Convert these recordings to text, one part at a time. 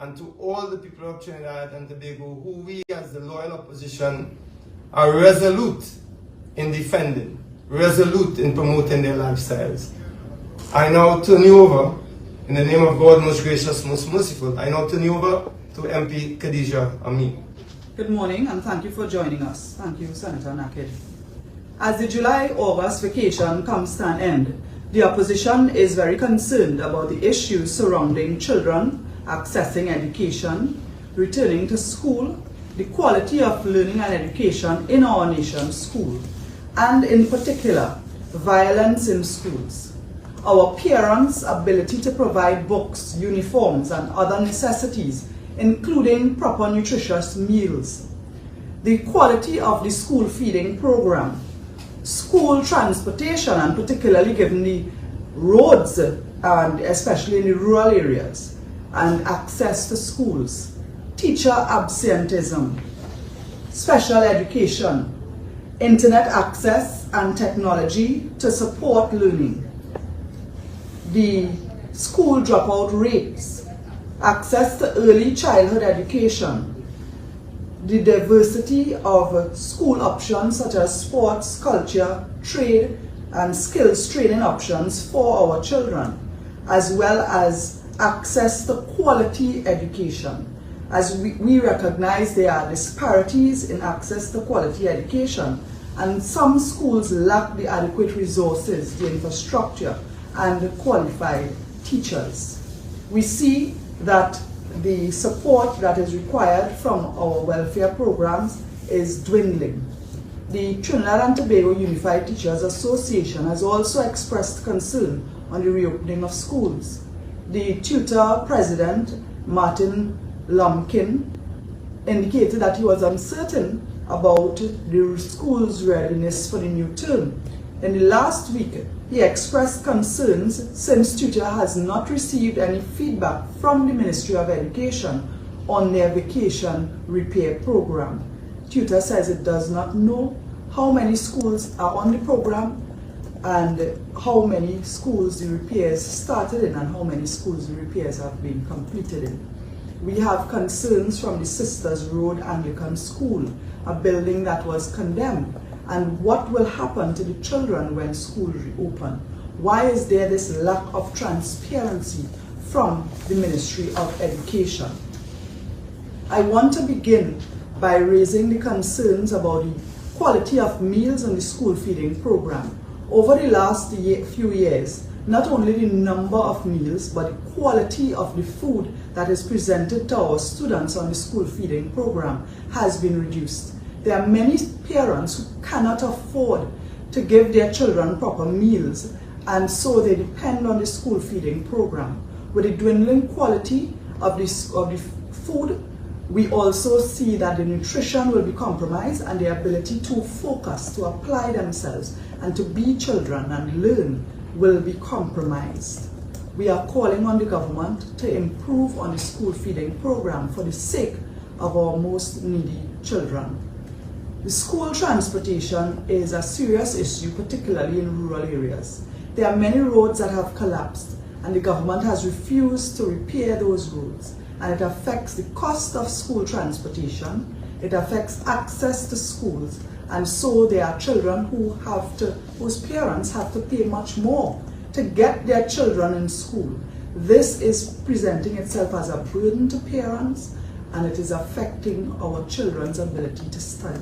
and to all the people of Trinidad and Tobago who we as the loyal opposition are resolute in defending, resolute in promoting their lifestyles. I now turn you over, in the name of God, most gracious, most merciful, I now turn you over to MP Khadija Amin. Good morning and thank you for joining us. Thank you, Senator Naked. As the July-August vacation comes to an end, the opposition is very concerned about the issues surrounding children accessing education, returning to school, the quality of learning and education in our nation's school, and in particular, violence in schools. Our parents' ability to provide books, uniforms, and other necessities, including proper nutritious meals, the quality of the school feeding program, school transportation, and particularly given the roads, and especially in the rural areas, and access to schools, teacher absenteeism, special education, internet access and technology to support learning, the school dropout rates, access to early childhood education, the diversity of school options such as sports, culture, trade, and skills training options for our children, as well as access to quality education. As we recognize there are disparities in access to quality education, and some schools lack the adequate resources, the infrastructure, and the qualified teachers. We see that the support that is required from our welfare programs is dwindling. The Trinidad and Tobago Unified Teachers Association has also expressed concern on the reopening of schools. The tutor president, Martin Lumpkin, indicated that he was uncertain about the school's readiness for the new term. In the last week, he expressed concerns since tutor has not received any feedback from the Ministry of Education on their vacation repair program. Tutor says it does not know how many schools are on the program and how many schools the repairs started in and how many schools the repairs have been completed in. We have concerns from the Sisters Road Anglican School, a building that was condemned, and what will happen to the children when schools reopen. Why is there this lack of transparency from the Ministry of Education? I want to begin by raising the concerns about the quality of meals in the school feeding program. Over the last few years, not only the number of meals, but the quality of the food that is presented to our students on the school feeding program has been reduced. There are many parents who cannot afford to give their children proper meals, and so they depend on the school feeding program. With the dwindling quality of the food, we also see that the nutrition will be compromised and their ability to focus, to apply themselves, and to be children and learn will be compromised. We are calling on the government to improve on the school feeding program for the sake of our most needy children. The school transportation is a serious issue, particularly in rural areas. There are many roads that have collapsed, and the government has refused to repair those roads, and it affects the cost of school transportation, it affects access to schools, and so there are children whose parents have to pay much more to get their children in school. This is presenting itself as a burden to parents, and it is affecting our children's ability to study.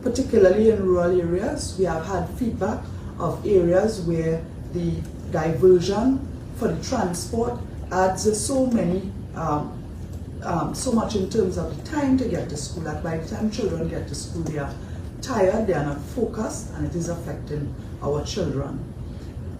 Particularly in rural areas, we have had feedback of areas where the diversion for the transport adds so much in terms of the time to get to school, that by the time children get to school, they are tired, they are not focused, and it is affecting our children.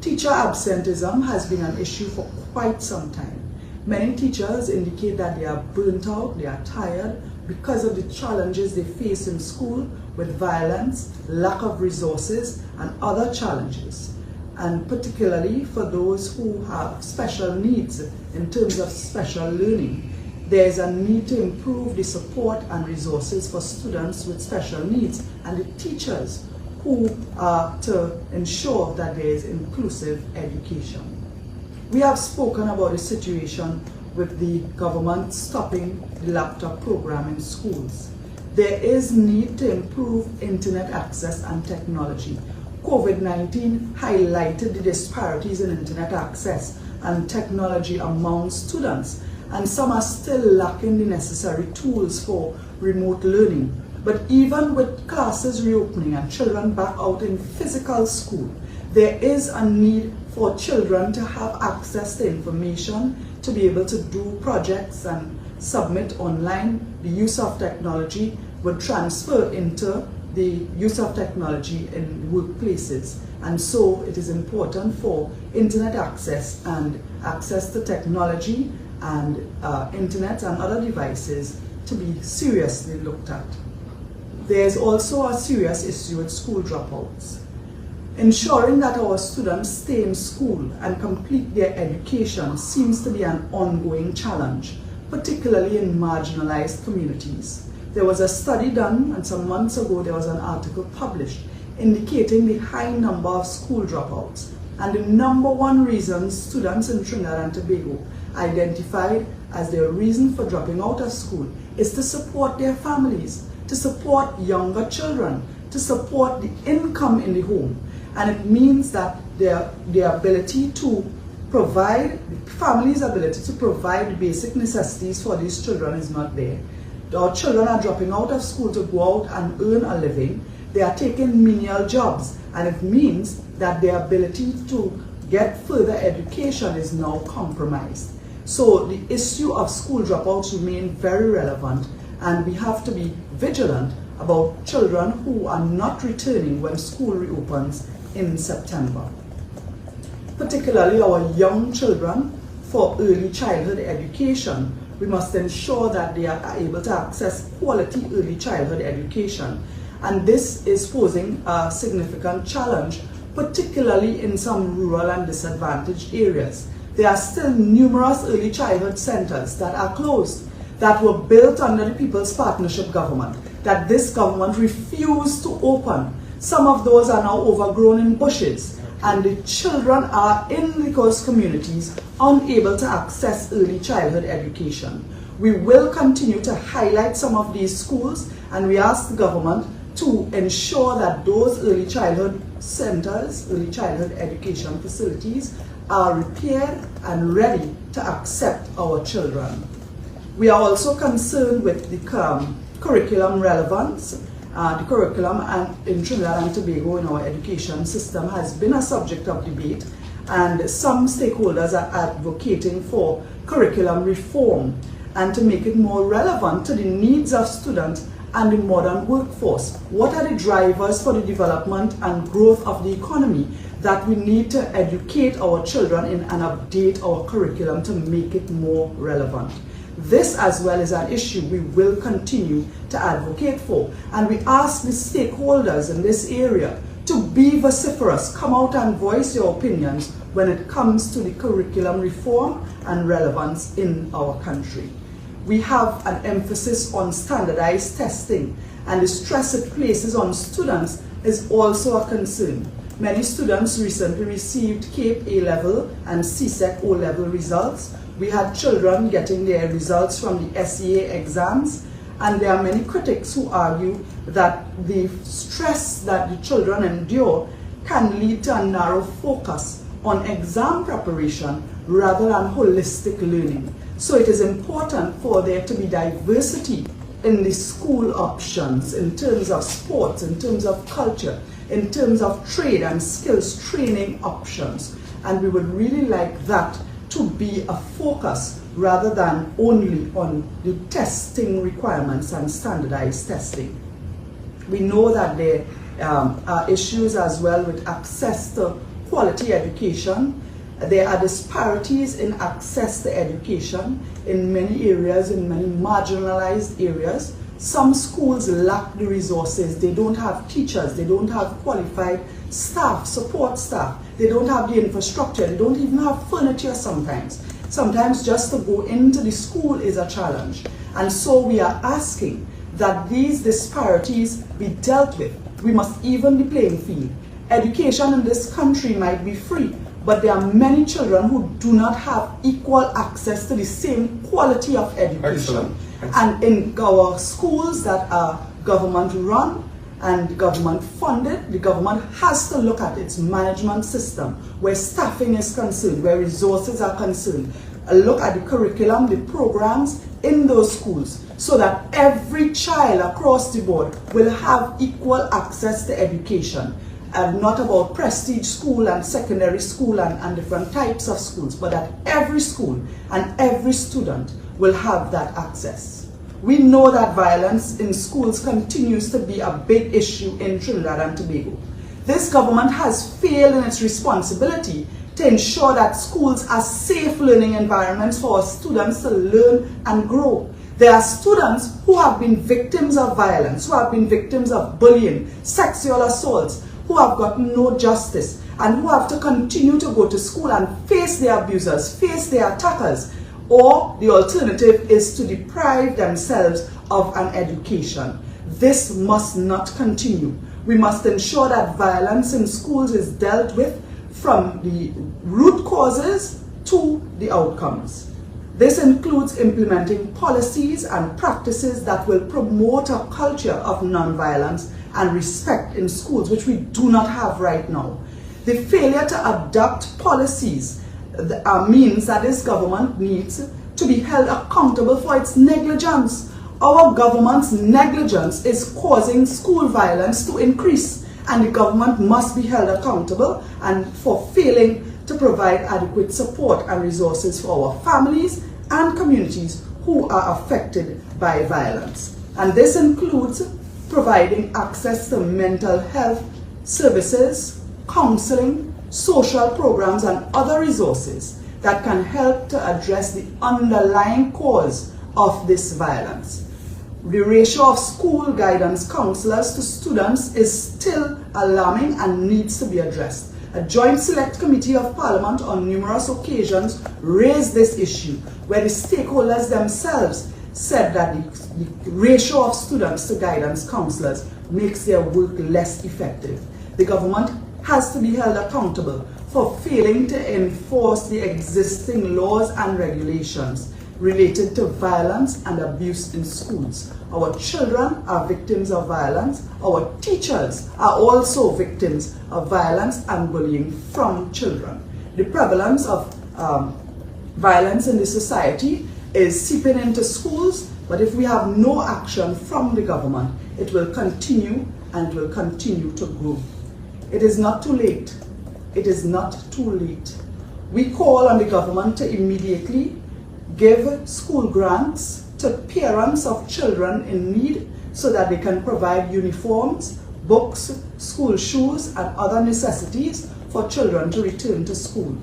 Teacher absenteeism has been an issue for quite some time. Many teachers indicate that they are burnt out, they are tired because of the challenges they face in school with violence, lack of resources, and other challenges. And particularly for those who have special needs in terms of special learning, there is a need to improve the support and resources for students with special needs and the teachers who are to ensure that there is inclusive education. We have spoken about the situation with the government stopping the laptop program in schools. There is need to improve internet access and technology. COVID-19 highlighted the disparities in internet access and technology among students, and some are still lacking the necessary tools for remote learning. But even with classes reopening and children back out in physical school, there is a need for children to have access to information, to be able to do projects and submit online. The use of technology would transfer into the use of technology in workplaces. And so it is important for internet access and access to technology and internet and other devices to be seriously looked at. There's also a serious issue with school dropouts. Ensuring that our students stay in school and complete their education seems to be an ongoing challenge, particularly in marginalized communities. There was a study done, and some months ago there was an article published indicating the high number of school dropouts, and the number one reason students in Trinidad and Tobago identified as their reason for dropping out of school is to support their families, to support younger children, to support the income in the home. And it means that their ability to provide, the family's ability to provide basic necessities for these children is not there. Our children are dropping out of school to go out and earn a living. They are taking menial jobs, and it means that their ability to get further education is now compromised. So the issue of school dropouts remain very relevant, and we have to be vigilant about children who are not returning when school reopens in September. Particularly our young children, for early childhood education, we must ensure that they are able to access quality early childhood education. And this is posing a significant challenge, particularly in some rural and disadvantaged areas. There are still numerous early childhood centers that are closed, that were built under the People's Partnership government, that this government refused to open. Some of those are now overgrown in bushes, and the children are in those communities unable to access early childhood education. We will continue to highlight some of these schools, and we ask the government to ensure that those early childhood centers, early childhood education facilities are repaired and ready to accept our children. We are also concerned with the curriculum relevance. The curriculum in Trinidad and Tobago in our education system has been a subject of debate, and some stakeholders are advocating for curriculum reform and to make it more relevant to the needs of students and the modern workforce. What are the drivers for the development and growth of the economy that we need to educate our children in and update our curriculum to make it more relevant? This as well is an issue we will continue to advocate for, and we ask the stakeholders in this area to be vociferous, come out and voice your opinions when it comes to the curriculum reform and relevance in our country. We have an emphasis on standardized testing, and the stress it places on students is also a concern. Many students recently received CAPE A-level and CSEC O-level results. We had children getting their results from the SEA exams, and there are many critics who argue that the stress that the children endure can lead to a narrow focus on exam preparation rather than holistic learning. So it is important for there to be diversity in the school options in terms of sports, in terms of culture, in terms of trade and skills training options. And we would really like that to be a focus rather than only on the testing requirements and standardized testing. We know that there are issues as well with access to quality education. There are disparities in access to education in many areas, in many marginalized areas. Some schools lack the resources. They don't have teachers, they don't have qualified staff, support staff. They don't have the infrastructure, they don't even have furniture sometimes. Sometimes just to go into the school is a challenge. And so we are asking that these disparities be dealt with. We must even the playing field. Education in this country might be free, but there are many children who do not have equal access to the same quality of education. Excellent. And in our schools that are government run and government funded, the government has to look at its management system, where staffing is concerned, where resources are concerned, look at the curriculum, the programs in those schools, so that every child across the board will have equal access to education. And not about prestige school and secondary school and different types of schools, but that every school and every student will have that access. We know that violence in schools continues to be a big issue in Trinidad and Tobago. This government has failed in its responsibility to ensure that schools are safe learning environments for our students to learn and grow. There are students who have been victims of violence, who have been victims of bullying, sexual assaults, who have gotten no justice, and who have to continue to go to school and face their abusers, face their attackers, or the alternative is to deprive themselves of an education. This must not continue. We must ensure that violence in schools is dealt with from the root causes to the outcomes. This includes implementing policies and practices that will promote a culture of nonviolence and respect in schools, which we do not have right now. The failure to adopt policies means that this government needs to be held accountable for its negligence. Our government's negligence is causing school violence to increase, and the government must be held accountable and for failing to provide adequate support and resources for our families and communities who are affected by violence. And this includes providing access to mental health services, counseling, social programs, and other resources that can help to address the underlying cause of this violence. The ratio of school guidance counselors to students is still alarming and needs to be addressed. A joint select committee of Parliament on numerous occasions raised this issue, where the stakeholders themselves said that the ratio of students to guidance counselors makes their work less effective. The government has to be held accountable for failing to enforce the existing laws and regulations related to violence and abuse in schools. Our children are victims of violence. Our teachers are also victims of violence and bullying from children. The prevalence of violence in the society is seeping into schools, but if we have no action from the government, it will continue and it will continue to grow. It is not too late. It is not too late. We call on the government to immediately give school grants to parents of children in need so that they can provide uniforms, books, school shoes, and other necessities for children to return to school.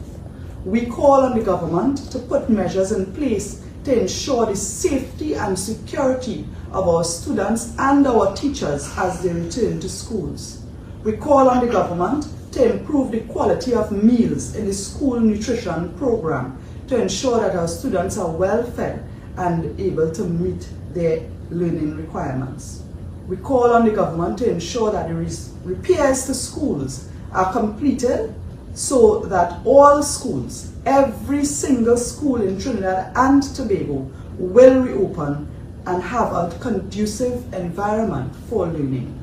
We call on the government to put measures in place to ensure the safety and security of our students and our teachers as they return to schools. We call on the government to improve the quality of meals in the school nutrition program to ensure that our students are well fed and able to meet their learning requirements. We call on the government to ensure that the repairs to schools are completed so that all schools, every single school in Trinidad and Tobago, will reopen and have a conducive environment for learning.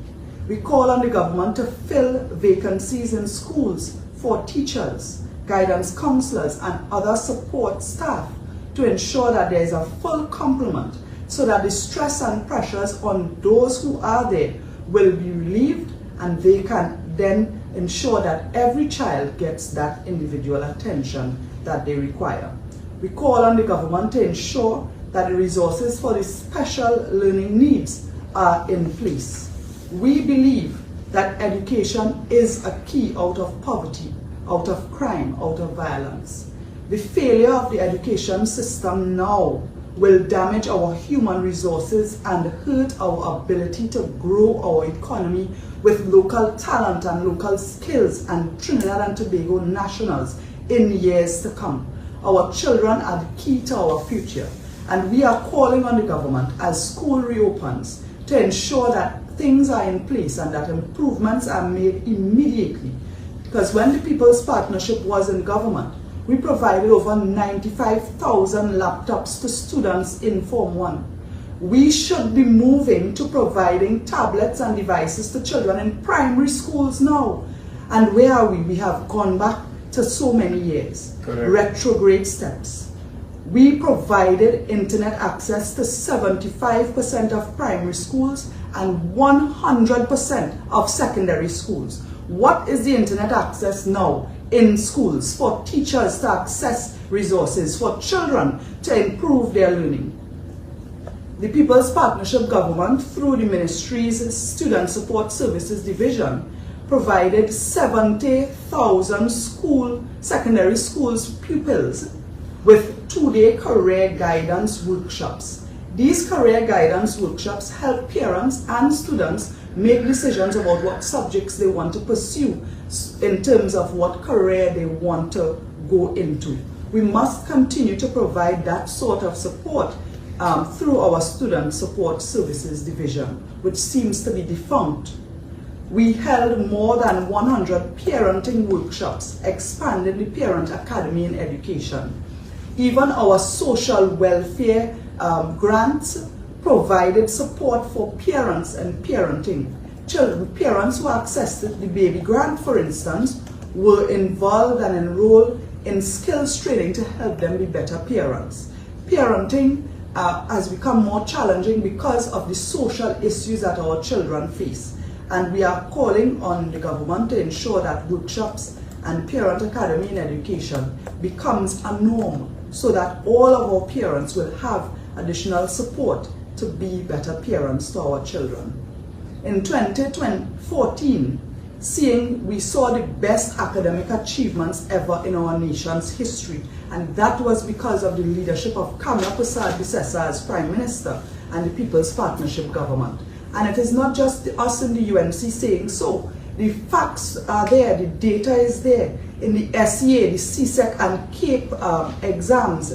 We call on the government to fill vacancies in schools for teachers, guidance counselors, and other support staff to ensure that there is a full complement so that the stress and pressures on those who are there will be relieved, and they can then ensure that every child gets that individual attention that they require. We call on the government to ensure that the resources for the special learning needs are in place. We believe that education is a key out of poverty, out of crime, out of violence. The failure of the education system now will damage our human resources and hurt our ability to grow our economy with local talent and local skills and Trinidad and Tobago nationals in years to come. Our children are the key to our future, and we are calling on the government as school reopens to ensure that things are in place and that improvements are made immediately Because when the People's Partnership was in government, we provided over 95,000 laptops to students in Form 1. We should be moving to providing tablets and devices to children in primary schools now. And where are we? We have gone back to so many years. Correct. Retrograde steps. We provided internet access to 75% of primary schools and 100% of secondary schools. What is the internet access now in schools for teachers to access resources, for children to improve their learning? The People's Partnership government, through the ministry's Student Support Services Division, provided 70,000 secondary schools pupils with 2-day career guidance workshops. These career guidance workshops help parents and students make decisions about what subjects they want to pursue in terms of what career they want to go into. We must continue to provide that sort of support through our Student Support Services Division, which seems to be defunct. We held more than 100 parenting workshops, expanding the Parent Academy in education. Even our social welfare grants provided support for parents and parenting. Parents who accessed the baby grant, for instance, were involved and enrolled in skills training to help them be better parents. Parenting has become more challenging because of the social issues that our children face. And we are calling on the government to ensure that workshops and Parent Academy in education becomes a norm so that all of our parents will have additional support to be better parents to our children. In 2014, we saw the best academic achievements ever in our nation's history, and that was because of the leadership of Kamla Persad-Bissessar as Prime Minister and the People's Partnership government. And it is not just us in the UNC saying so. The facts are there, the data is there. In the SEA, the CSEC and CAPE exams,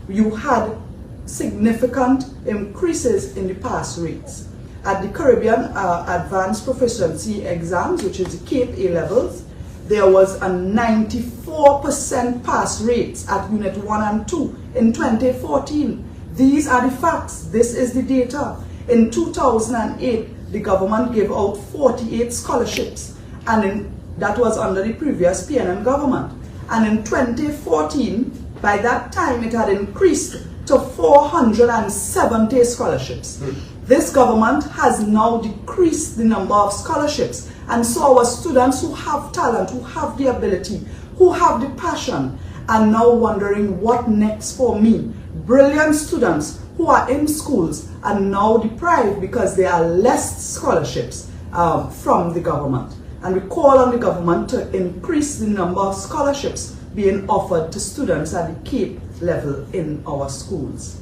you had significant increases in the pass rates. At the Caribbean Advanced Proficiency exams, which is the CAPE A-levels, there was a 94% pass rates at Unit 1 and 2 in 2014. These are the facts. This is the data. In 2008, the government gave out 48 scholarships, and that was under the previous PNM government. And in 2014, by that time, it had increased to 470 scholarships. This government has now decreased the number of scholarships, and so our students who have talent, who have the ability, who have the passion, are now wondering what next for me. Brilliant students who are in schools are now deprived because there are less scholarships from the government. And we call on the government to increase the number of scholarships being offered to students at the CAPE level in our schools.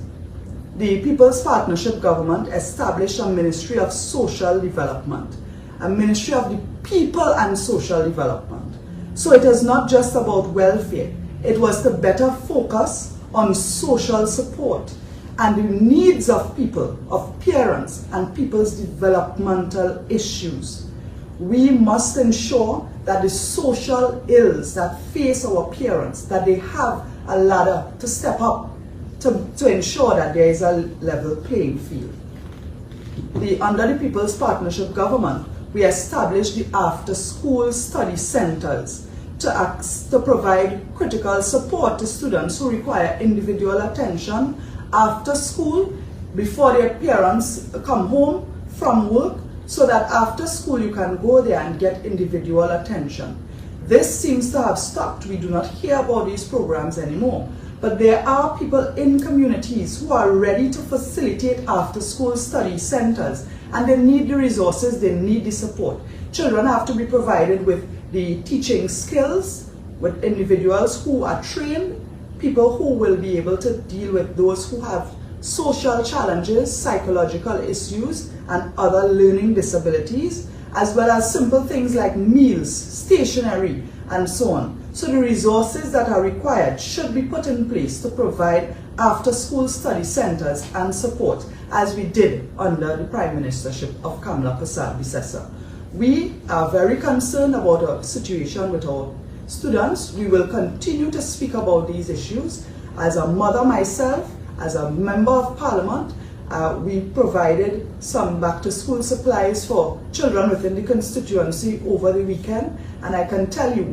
The People's Partnership government established a Ministry of Social Development, a Ministry of the People and Social Development. So it is not just about welfare. It was to better focus on social support and the needs of people, of parents, and people's developmental issues. We must ensure that the social ills that face our parents, that they have a ladder to step up to ensure that there is a level playing field. Under the People's Partnership government, we established the after-school study centers to provide critical support to students who require individual attention after school, before their parents come home from work, so that after school you can go there and get individual attention. This seems to have stopped. We do not hear about these programs anymore. But there are people in communities who are ready to facilitate after-school study centers, and they need the resources, they need the support. Children have to be provided with the teaching skills, with individuals who are trained, people who will be able to deal with those who have social challenges, psychological issues, and other learning disabilities, as well as simple things like meals, stationery, and so on. So the resources that are required should be put in place to provide after-school study centers and support, as we did under the Prime Ministership of Kamla Persad-Bissessar. We are very concerned about our situation with our students. We will continue to speak about these issues. As a mother myself, as a member of parliament, we provided some back-to-school supplies for children within the constituency over the weekend, and I can tell you,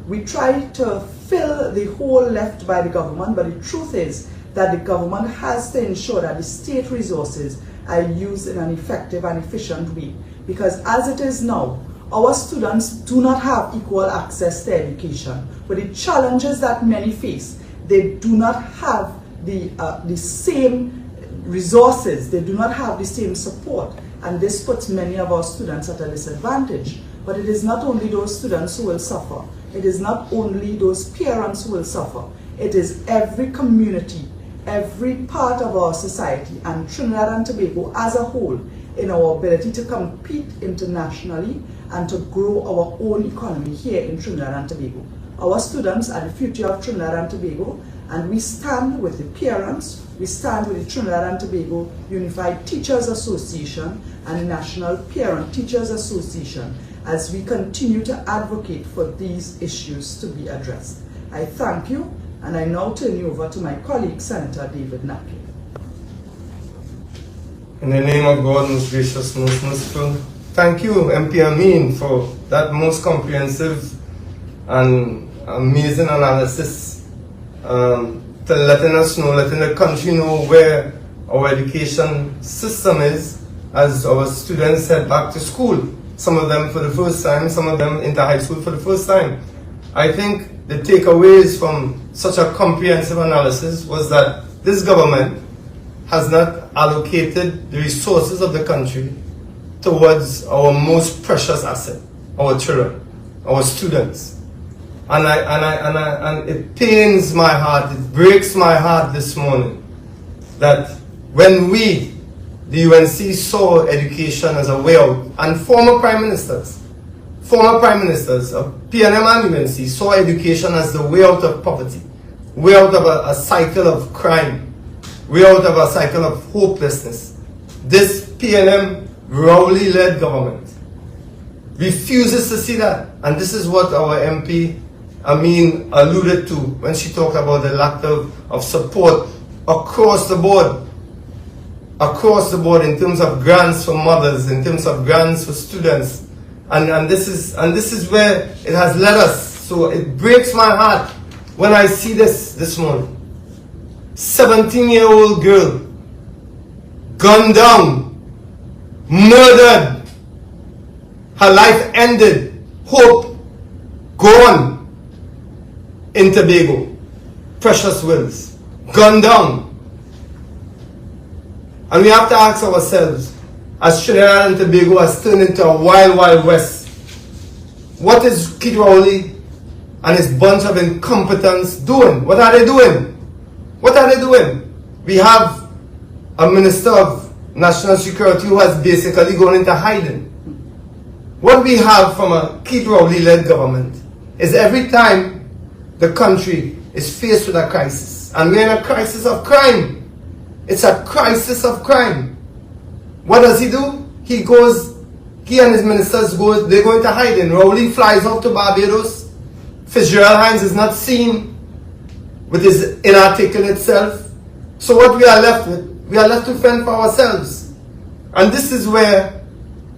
we try to fill the hole left by the government, but the truth is that the government has to ensure that the state resources are used in an effective and efficient way. Because as it is now, our students do not have equal access to education. With the challenges that many face, they do not have the same resources, they do not have the same support, and this puts many of our students at a disadvantage. But it is not only those students who will suffer, it is not only those parents who will suffer, it is every community, every part of our society, and Trinidad and Tobago as a whole, in our ability to compete internationally and to grow our own economy here in Trinidad and Tobago. Our students are the future of Trinidad and Tobago, and we stand with the parents, we stand with the Trinidad and Tobago Unified Teachers Association and the National Parent Teachers Association as we continue to advocate for these issues to be addressed. I thank you, and I now turn you over to my colleague, Senator David Naked. In the name of God, most gracious, most merciful, thank you, MP Amin, for that most comprehensive and amazing analysis, to letting us know, letting the country know where our education system is as our students head back to school. Some of them for the first time, some of them into high school for the first time. I think the takeaways from such a comprehensive analysis was that this government has not allocated the resources of the country towards our most precious asset, our children, our students. And it pains my heart, it breaks my heart this morning that when we, the UNC, saw education as a way out, and former prime ministers of PNM and UNC saw education as the way out of poverty, way out of a cycle of crime, way out of a cycle of hopelessness. This PNM Rowley-led government refuses to see that, and this is what our MP Amin alluded to when she talked about the lack of support across the board in terms of grants for mothers, in terms of grants for students, and this is where it has led us. So it breaks my heart when I see this morning. 17-year-old girl gunned down, murdered, her life ended, hope gone in Tobago, precious wills, gunned down. And we have to ask ourselves, as Trinidad and Tobago has turned into a wild, wild west, what is Keith Rowley and his bunch of incompetence doing? What are they doing? What are they doing? We have a Minister of National Security who has basically gone into hiding. What we have from a Keith Rowley-led government is every time the country is faced with a crisis, and we're in a crisis of crime. It's a crisis of crime. What does he do? He and his ministers they go into hiding. Rowley flies off to Barbados. Fitzgerald Hines is not seen with his inarticulate self. So what we are left with, we are left to fend for ourselves. And this is where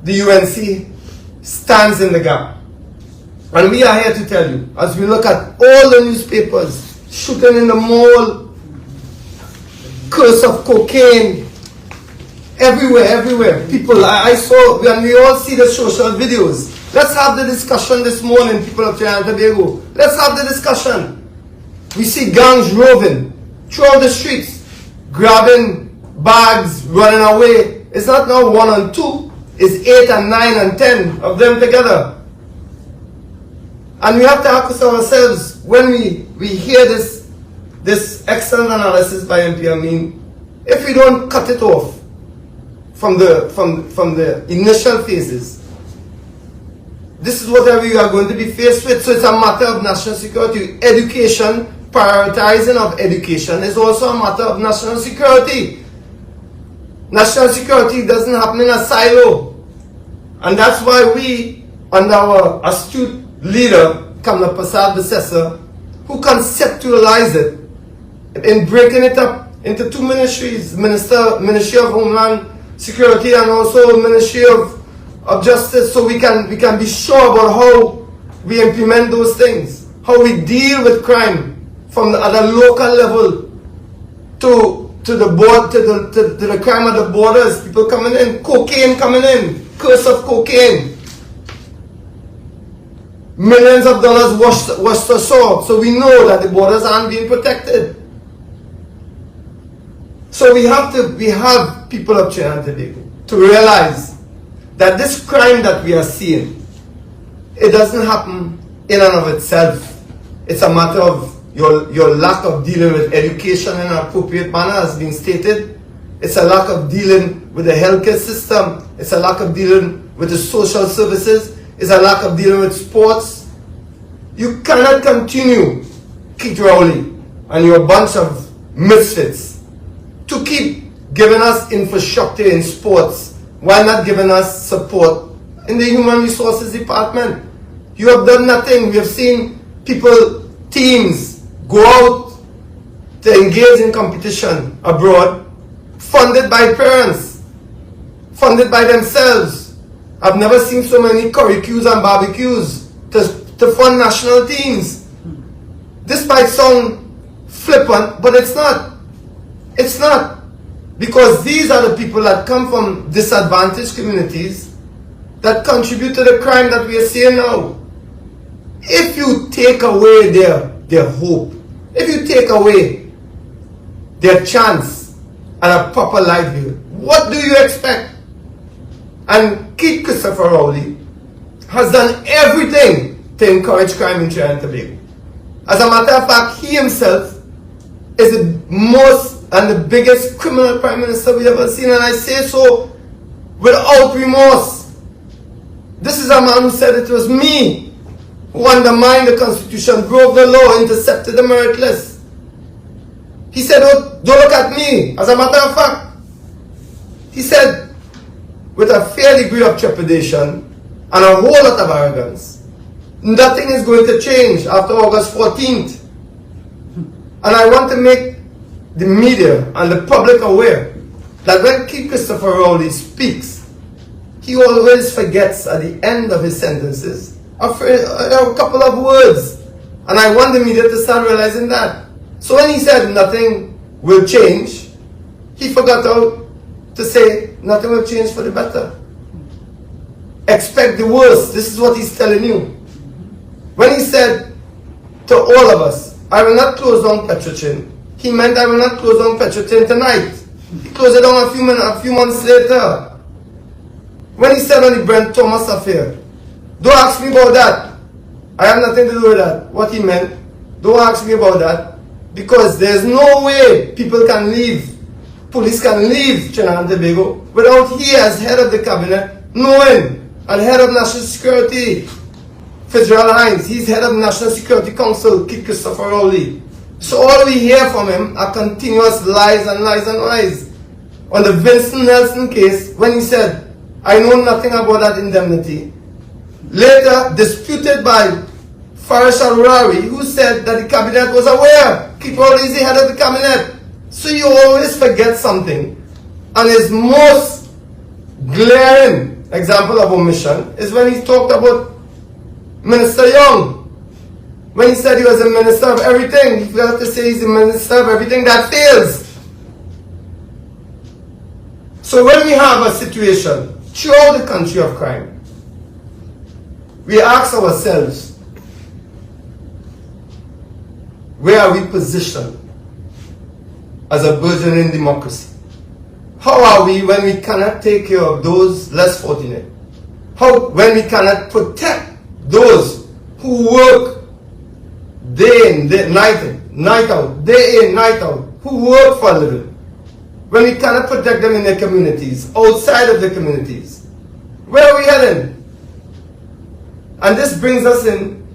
the UNC stands in the gap. And we are here to tell you, as we look at all the newspapers, shooting in the mall, curse of cocaine, everywhere. People, I saw, and we all see the social videos. Let's have the discussion this morning, people of Trinidad and Tobago. Let's have the discussion. We see gangs roving throughout the streets, grabbing bags, running away. It's not now 1 and 2, it's 8 and 9 and 10 of them together. And we have to ask ourselves, when we hear this excellent analysis by MP Amin, if we don't cut it off from the initial phases, this is what we are going to be faced with. So it's a matter of national security. Education, prioritizing of education is also a matter of national security. National security doesn't happen in a silo. And that's why we, under our astute leader, Kamla Prasad Bissessar, who conceptualized it in breaking it up into two ministries, Ministry of Homeland Security and also Ministry of Justice, so we can be sure about how we implement those things, how we deal with crime from at a local level to the board, to the crime at the borders, people coming in, cocaine coming in, curse of cocaine. Millions of dollars washed ashore, so we know that the borders aren't being protected. So we have people of Trinidad and Tobago to realize that this crime that we are seeing, it doesn't happen in and of itself. It's a matter of your lack of dealing with education in an appropriate manner, as being stated. It's a lack of dealing with the healthcare system. It's a lack of dealing with the social services. It's a lack of dealing with sports. You cannot continue, Keith Rowley and your bunch of misfits, to keep giving us infrastructure in sports while not giving us support in the Human Resources Department. You have done nothing. We have seen people, teams, go out to engage in competition abroad, funded by parents, funded by themselves. I've never seen so many curricues and barbecues to fund national teams. This might sound flippant, but it's not. It's not. Because these are the people that come from disadvantaged communities that contribute to the crime that we are seeing now. If you take away their hope, if you take away their chance and a proper livelihood, what do you expect? And Keith Christopher Rowley has done everything to encourage crime in Trinidad and Tobago. As a matter of fact, he himself is the most and the biggest criminal prime minister we've ever seen, and I say so without remorse. This is a man who said it was me who undermined the Constitution, broke the law, intercepted the merit list. He said, don't look at me. As a matter of fact, he said, with a fair degree of trepidation and a whole lot of arrogance, nothing is going to change after August 14th. And I want to make the media and the public aware that when Keith Christopher Rowley speaks, he always forgets at the end of his sentences a couple of words. And I want the media to start realizing that. So when he said nothing will change, he forgot to say nothing will change for the better. Expect the worst. This is what he's telling you. When he said to all of us, I will not close down Petrochin, he meant I will not close down Petrochin tonight. He closed it down a few months later. When he said on the Brent Thomas affair, don't ask me about that. I have nothing to do with that. What he meant, don't ask me about that. Because there's no way people can leave, police can leave Trinidad and Tobago without he as head of the cabinet knowing, and head of national security, Fitzgerald Hines, he's head of the National Security Council, Keith Christopher Rowley. So all we hear from him are continuous lies and lies and lies. On the Vincent Nelson case, when he said, I know nothing about that indemnity, later disputed by Farish Al-Rawi, who said that the cabinet was aware. Keith Rowley is the head of the cabinet. So you always forget something. And his most glaring example of omission is when he talked about Minister Young. When he said he was a minister of everything, he forgot to say he's a minister of everything that fails. So when we have a situation throughout the country of crime, we ask ourselves, where are we positioned as a burgeoning democracy? How are we when we cannot take care of those less fortunate? When we cannot protect those who work day in, night out, day in, night out, who work for a living? When we cannot protect them in their communities, outside of their communities, where are we heading? And this brings us in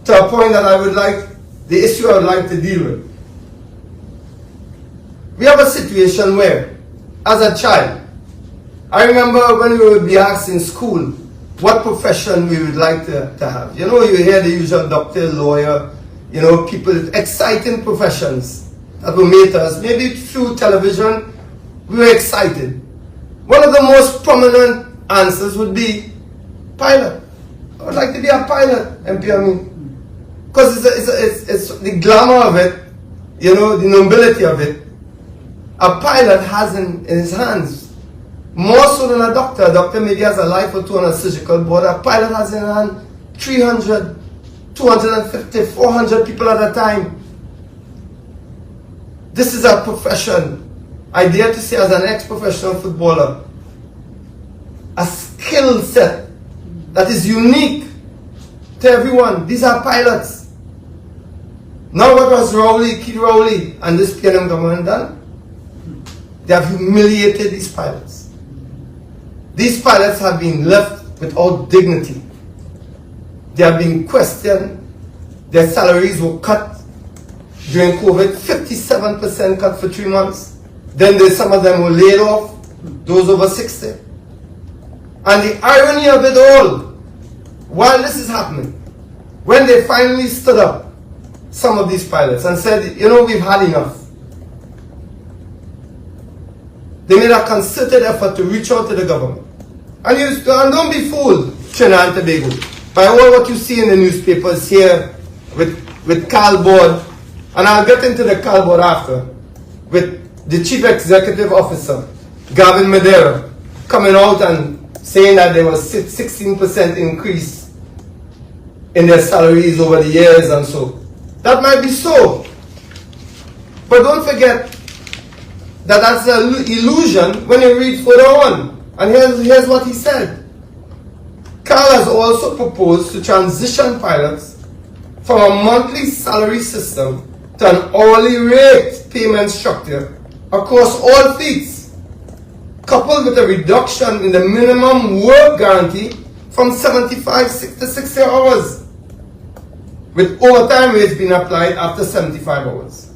to a point that the issue I would like to deal with. We have a situation where, as a child, I remember when we would be asked in school what profession we would like to have. You know, you hear the usual doctor, lawyer, you know, people, exciting professions that will meet us. Maybe through television, we were excited. One of the most prominent answers would be pilot. I would like to be a pilot, MP. Because it's the glamour of it, you know, the nobility of it. A pilot has in his hands more so than a doctor. A doctor maybe has a life or two on a surgical board. A pilot has in hand 300, 250, 400 people at a time. This is a profession, I dare to say as an ex-professional footballer, a skill set that is unique to everyone. These are pilots. Now what was Keith Rowley and this PNM government done? They have humiliated these pilots. These pilots have been left without dignity. They have been questioned. Their salaries were cut during COVID, 57% cut for 3 months. Then some of them were laid off, those over 60. And the irony of it all, while this is happening, when they finally stood up, some of these pilots, and said, you know, we've had enough. They made a concerted effort to reach out to the government. And don't be fooled, Trinidad and Tobago, by all what you see in the newspapers here with Calboard, and I'll get into the Calboard after, with the Chief Executive Officer, Gavin Madeira, coming out and saying that there was 16% increase in their salaries over the years and so. That might be so. But don't forget that that's an illusion when you read further on. And here's what he said. Cal has also proposed to transition pilots from a monthly salary system to an hourly rate payment structure across all fleets, coupled with a reduction in the minimum work guarantee from 75 to 60 hours, with overtime rates being applied after 75 hours.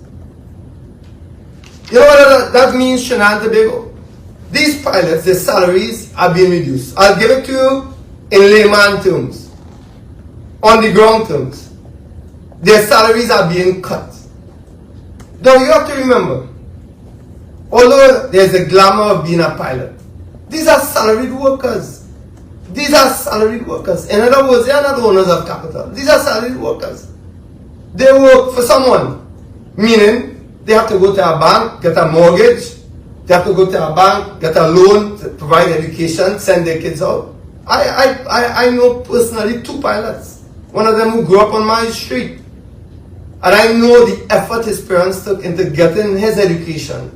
You know what that means, Trinidad and Tobago? These pilots, their salaries are being reduced. I'll give it to you in layman terms, on the ground terms. Their salaries are being cut. Now you have to remember, although there's a glamour of being a pilot, these are salaried workers. These are salaried workers. In other words, they are not owners of capital. These are salaried workers. They work for someone, meaning they have to go to a bank, get a mortgage, they have to go to a bank, get a loan to provide education, send their kids out. I know personally 2 pilots. One of them who grew up on my street. And I know the effort his parents took into getting his education,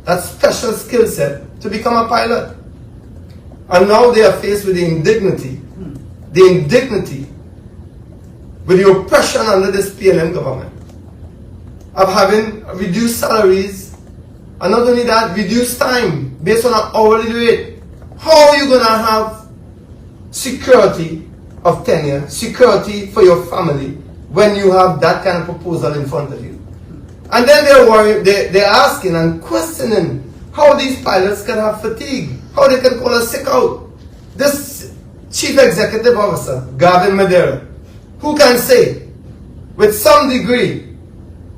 that special skill set, to become a pilot. And now they are faced with the indignity with the oppression under this PNM government of having reduced salaries, and not only that, reduced time based on an hourly rate. How are you going to have security of tenure, security for your family, when you have that kind of proposal in front of you? And then they're worried, they're asking and questioning how these pilots can have fatigue, how they can call a sick out. This Chief Executive Officer, Gavin Madeira, who can say, with some degree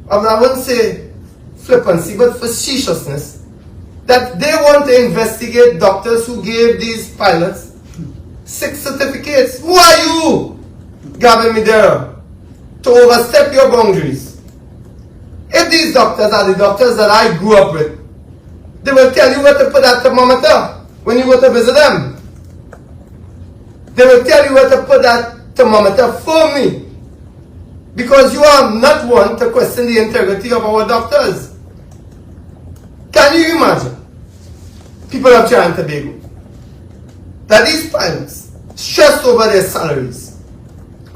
of, I wouldn't say flippancy, but facetiousness, that they want to investigate doctors who gave these pilots 6 certificates. Who are you, Gavin Madeira, to overstep your boundaries? If these doctors are the doctors that I grew up with, they will tell you where to put that thermometer when you go to visit them. They will tell you where to put that thermometer firmly, because you are not one to question the integrity of our doctors. Can you imagine, people of Trinidad and Tobago, that these pilots stressed over their salaries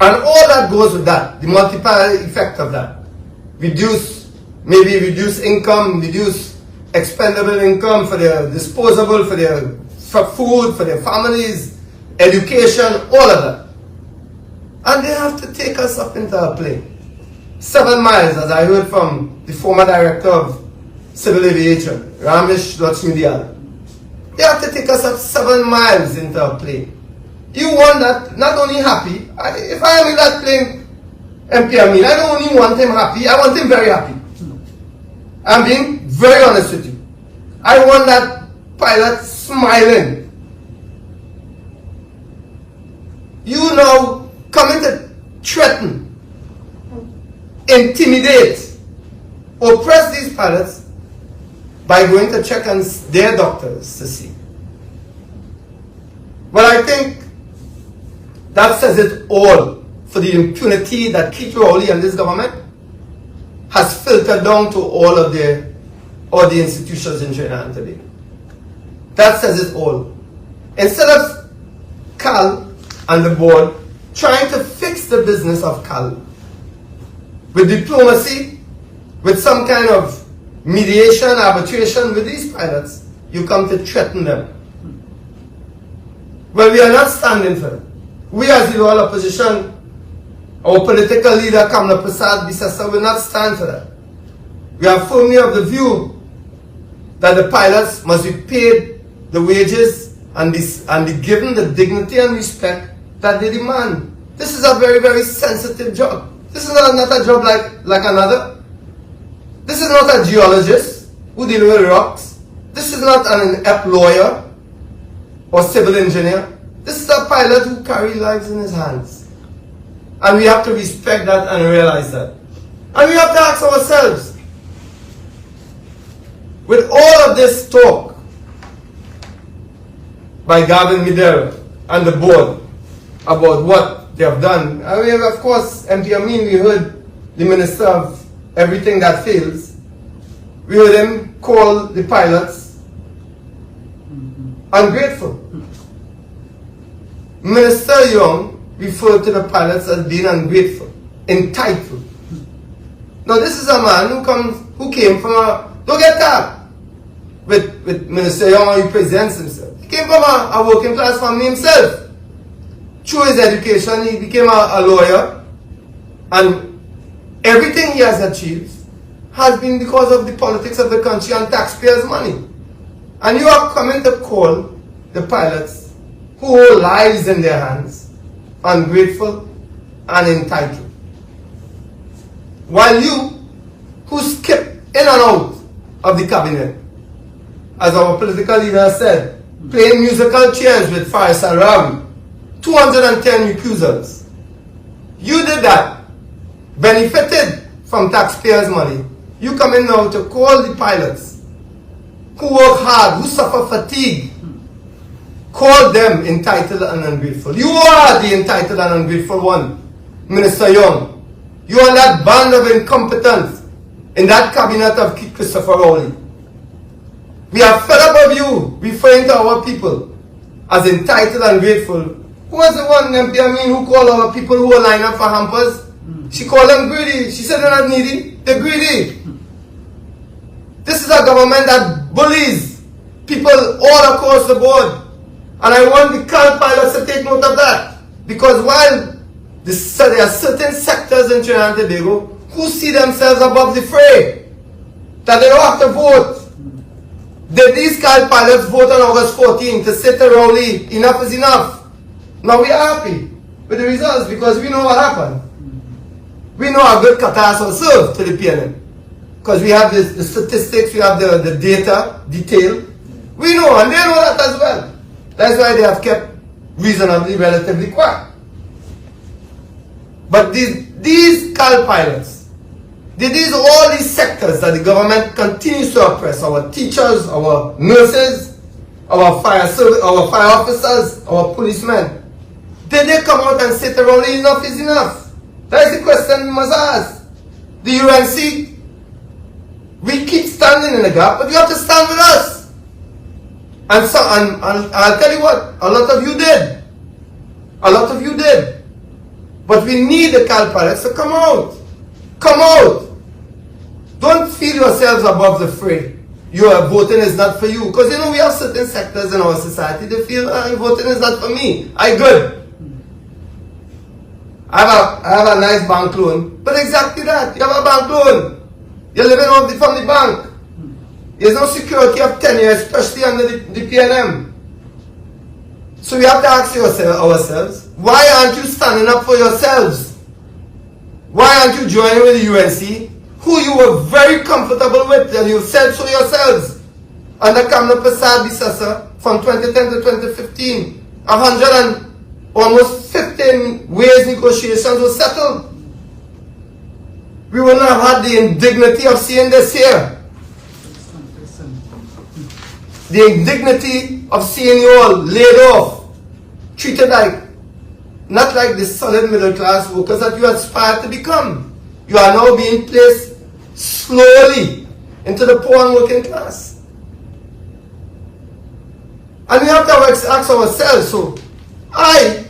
and all that goes with that, the multiplier effect of that, maybe reduce income, reduce expendable income for their disposable, for food, for their families, education, all of that. And they have to take us up into a plane. 7 miles, as I heard from the former director of civil aviation, Ramesh Lakshmidhyal. You have to take us up 7 miles into a plane. You want that not only happy, if I am in that plane, MP Amin, I don't only want him happy, I want him very happy. I'm being very honest with you. I want that pilot smiling. You now coming to threaten, intimidate, oppress these pilots by going to check on their doctors to see. Well, I think that says it all for the impunity that Keith Rowley and this government has filtered down to all the institutions in Trinidad and Tobago. That says it all. Instead of Cal and the board trying to fix the business of Cal with diplomacy, with some kind of mediation, arbitration with these pilots, you come to threaten them. Well, we are not standing for it. We as the loyal opposition, our political leader Kamla Prasad Bisasa, will not stand for that. We are firmly of the view that the pilots must be paid the wages and be given the dignity and respect that they demand. This is a very, very sensitive job. This is not a job like another. This is not a geologist who deals with rocks. This is not an EP lawyer or civil engineer. This is a pilot who carries lives in his hands. And we have to respect that and realize that. And we have to ask ourselves, with all of this talk by Gavin Midera and the board about what they have done, I mean, of course, MP Amin, we heard the Minister of Everything That Fails. We heard him call the pilots ungrateful. Minister Young referred to the pilots as being ungrateful, entitled. Now this is a man who came from don't get that with Minister Young, how he presents himself. He came from a working class family himself. Through his education, he became a lawyer, and everything he has achieved has been because of the politics of the country and taxpayers' money. And you are coming to call the pilots who hold lives in their hands ungrateful and entitled. While you, who skip in and out of the cabinet, as our political leader said, playing musical chairs with Faisal Rawi, 210 recusals. You did that, benefited from taxpayers' money. You come in now to call the pilots who work hard, who suffer fatigue, call them entitled and ungrateful. You are the entitled and ungrateful one, Minister Young. You are that band of incompetence in that cabinet of Christopher Rowley. We are fed up of you referring to our people as entitled and grateful. Who was the one, MP Amin, who called our people who were lining up for hampers? She called them greedy. She said they're not needy, they're greedy. This is a government that bullies people all across the board. And I want the CAL pilots to take note of that. Because while there are certain sectors in Trinidad and Tobago who see themselves above the fray, that they don't have to vote. Did these CAL pilots vote on August 14 to say to Rowley, enough is enough? Now we are happy with the results because we know what happened. We know how good Qatar will serve to the PNM. Because we have the statistics, we have the data, detail. We know, and they know that as well. That's why they have kept reasonably, relatively quiet. But these CAL pilots, all these sectors that the government continues to oppress, our teachers, our nurses, our fire officers, our policemen, did they come out and say to Rowley, enough is enough? That is the question we must ask. The UNC, we keep standing in the gap, but you have to stand with us. And I'll tell you what, a lot of you did. A lot of you did. But we need the CAL pilots to come out. Come out. Don't feel yourselves above the fray. Your voting is not for you. Because we have certain sectors in our society, they feel, voting is not for me. I good. I have a nice bank loan. But exactly that. You have a bank loan. You're living from the bank. There's no security of tenure, especially under the PNM. So we have to ask ourselves, why aren't you standing up for yourselves? Why aren't you joining with the UNC, who you were very comfortable with, and you said so yourselves? Under Kamla Prasad Bisasa, from 2010 to 2015, 115 ways negotiations were settled. We would not have had the indignity of seeing this here. The indignity of seeing you all laid off, treated like, not like the solid middle class workers that you aspire to become. You are now being placed slowly into the poor and working class. And we have to ask ourselves, so I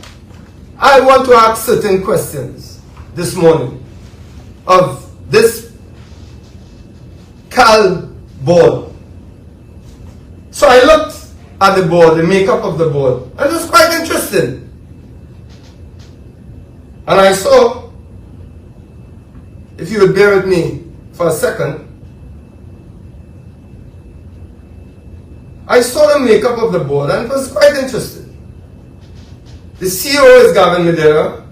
want to ask certain questions this morning of this CAL board. So I looked at the board, the makeup of the board, and it was quite interesting. And I saw, if you would bear with me for a second, I saw the makeup of the board and it was quite interesting. The CEO is Gavin Medera,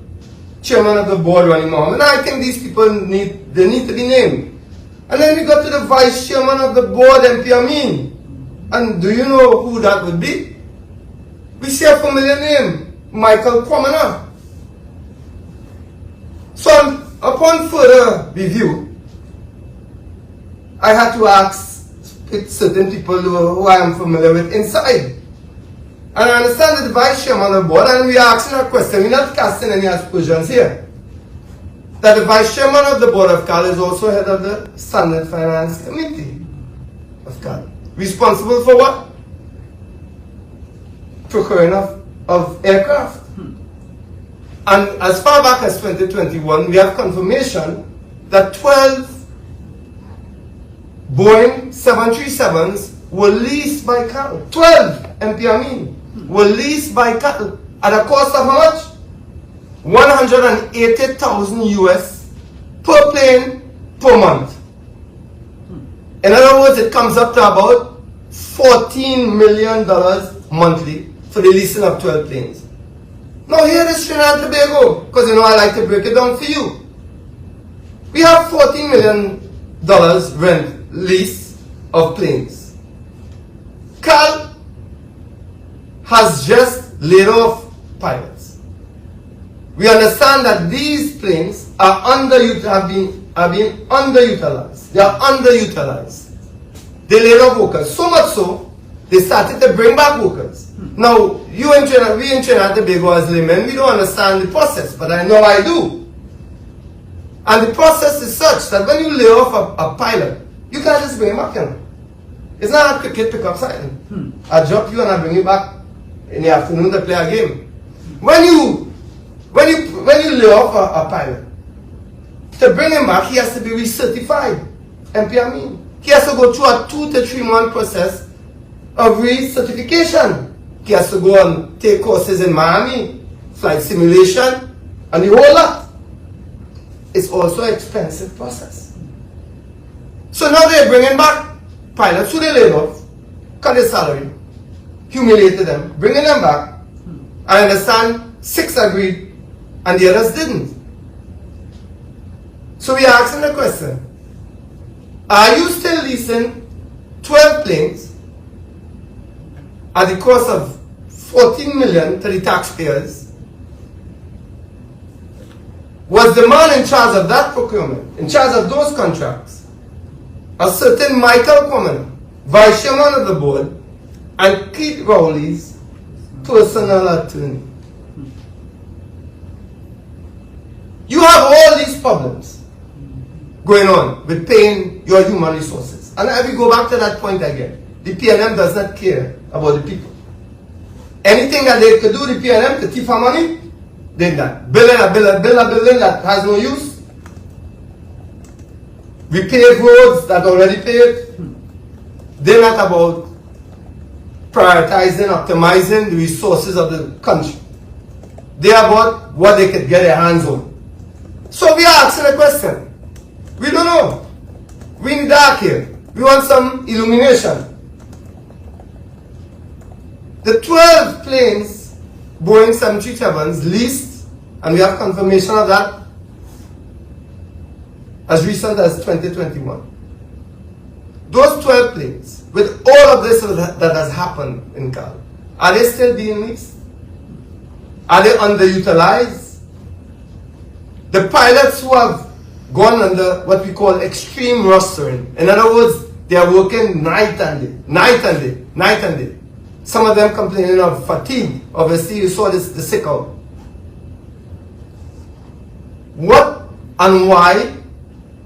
chairman of the board, Ronnie Mohammed. I think these people need to be named. And then we got to the vice chairman of the board, MP Amin. And do you know who that would be? We see a familiar name, Michael Kwamana. So upon further review, I had to ask certain people who I am familiar with inside. And I understand that the vice chairman of the board, and we are asking a question, we're not casting any aspersions here, that the vice chairman of the board of CAL is also head of the Standard Finance Committee of CAL. Responsible for what? Procuring of aircraft. And as far back as 2021, we have confirmation that 12 Boeing 737s were leased by CAL. 12, MP Amin, were leased by CAL at a cost of how much? 180,000 US per plane per month. In other words, it comes up to about $14 million monthly for the leasing of 12 planes. Now here is Trinidad and Tobago, because you know I like to break it down for you. We have $14 million rent lease of planes. CAL has just laid off pilots. We understand that these planes are have been underutilized. They are underutilized. They laid off workers. So much so, they started to bring back workers. Now, we in Trinidad and Tobago as laymen, we don't understand the process, but I know I do. And the process is such that when you lay off a pilot, you can't just bring him back in. It's not a cricket pickup sign. I drop you and I bring you back in the afternoon to play a game. When you lay off a pilot, to bring him back, he has to be recertified. MP Amin. He has to go through a 2 to 3 month process of recertification. He has to go and take courses in Miami, flight simulation, and the whole lot. It's also an expensive process. So now they're bringing back pilots who they laid off, cut their salary, humiliated them, bringing them back. I understand 6 agreed and the others didn't. So we are asking the question, are you still leasing 12 planes at the cost of $14 million to the taxpayers? Was the man in charge of that procurement, in charge of those contracts, a certain Michael Kwamana, vice chairman of the board, and Keith Rowley's personal attorney? You have all these problems going on with paying your human resources. And if we go back to that point again, the PNM does not care about the people. Anything that they could do, the PNM, to thief our money, they done. Build a building that has no use. Repave roads that are already paved. They're not about prioritizing, optimizing the resources of the country. They're about what they could get their hands on. So we are asking a question. We don't know. We're in the dark here. We want some illumination. The 12 planes, Boeing 737s, leased, and we have confirmation of that as recent as 2021. Those 12 planes, with all of this that has happened in CAL, are they still being leased? Are they underutilized? The pilots who have gone under what we call extreme rostering, in other words, they are working night and day, night and day, night and day. Some of them complaining of fatigue. Obviously, you saw this, the sick out. What and why